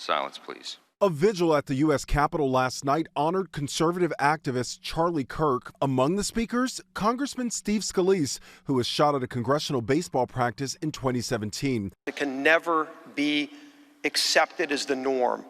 Silence, please. A vigil at the U.S. Capitol last night honored conservative activist Charlie Kirk. Among the speakers, Congressman Steve Scalise, who was shot at a congressional baseball practice in 2017. It can never be accepted as the norm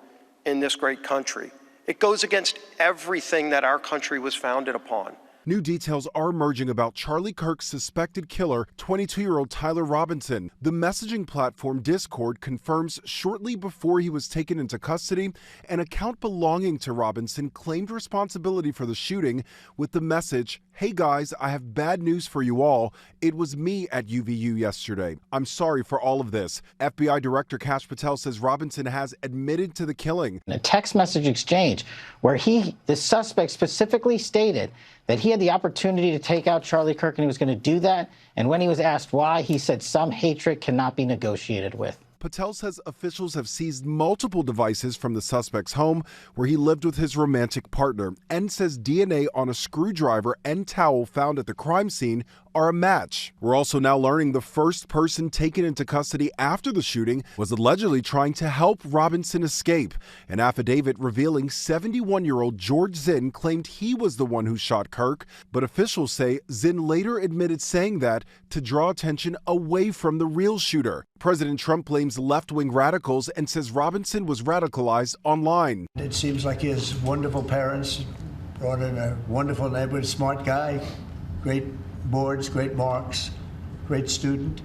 in this great country. It goes against everything that our country was founded upon. New details are emerging about Charlie Kirk's suspected killer, 22-year-old Tyler Robinson. The messaging platform Discord confirms shortly before he was taken into custody, an account belonging to Robinson claimed responsibility for the shooting with the message, "Hey guys, I have bad news for you all. It was me at UVU yesterday. I'm sorry for all of this." FBI Director Kash Patel says Robinson has admitted to the killing. A text message exchange where the suspect specifically stated that he had the opportunity to take out Charlie Kirk and he was going to do that. And when he was asked why, he said some hatred cannot be negotiated with. Patel says officials have seized multiple devices from the suspect's home where he lived with his romantic partner, and says DNA on a screwdriver and towel found at the crime scene are a match. We're also now learning the first person taken into custody after the shooting was allegedly trying to help Robinson escape. An affidavit revealing 71-year-old George Zinn claimed he was the one who shot Kirk, but officials say Zinn later admitted saying that to draw attention away from the real shooter. President Trump blames left-wing radicals and says Robinson was radicalized online. It seems like he has wonderful parents, brought in a wonderful neighborhood, smart guy, great boards, great marks, great student.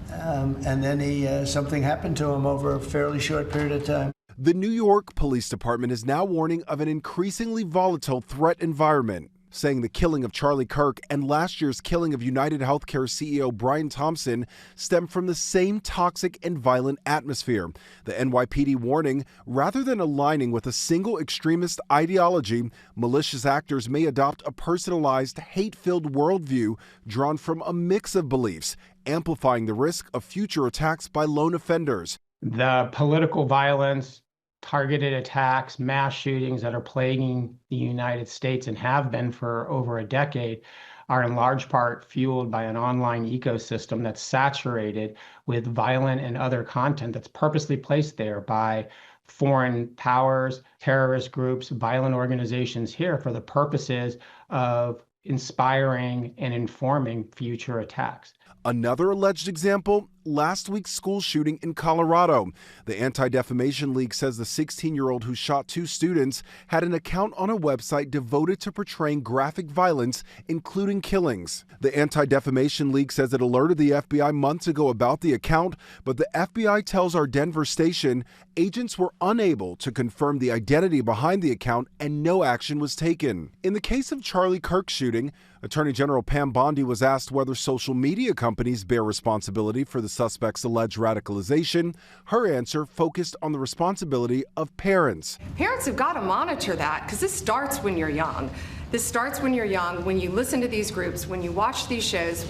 And then something happened to him over a fairly short period of time. The New York Police Department is now warning of an increasingly volatile threat environment, saying the killing of Charlie Kirk and last year's killing of United Healthcare CEO Brian Thompson stem from the same toxic and violent atmosphere. The NYPD warning, rather than aligning with a single extremist ideology, malicious actors may adopt a personalized, hate-filled worldview drawn from a mix of beliefs, amplifying the risk of future attacks by lone offenders. The political violence, targeted attacks, mass shootings that are plaguing the United States and have been for over a decade are in large part fueled by an online ecosystem that's saturated with violent and other content that's purposely placed there by foreign powers, terrorist groups, violent organizations here for the purposes of inspiring and informing future attacks. Another alleged example, last week's school shooting in Colorado. The Anti-Defamation League says the 16-year-old who shot two students had an account on a website devoted to portraying graphic violence, including killings. The Anti-Defamation League says it alerted the FBI months ago about the account, but the FBI tells our Denver station agents were unable to confirm the identity behind the account and no action was taken. In the case of Charlie Kirk's shooting, Attorney General Pam Bondi was asked whether social media companies bear responsibility for the suspect's alleged radicalization. Her answer focused on the responsibility of parents. Parents have got to monitor that because this starts when you're young. This starts when you're young, when you listen to these groups, when you watch these shows,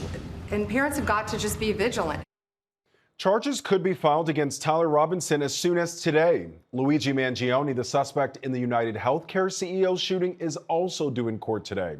and parents have got to just be vigilant. Charges could be filed against Tyler Robinson as soon as today. Luigi Mangione, the suspect in the United Healthcare CEO shooting, is also due in court today.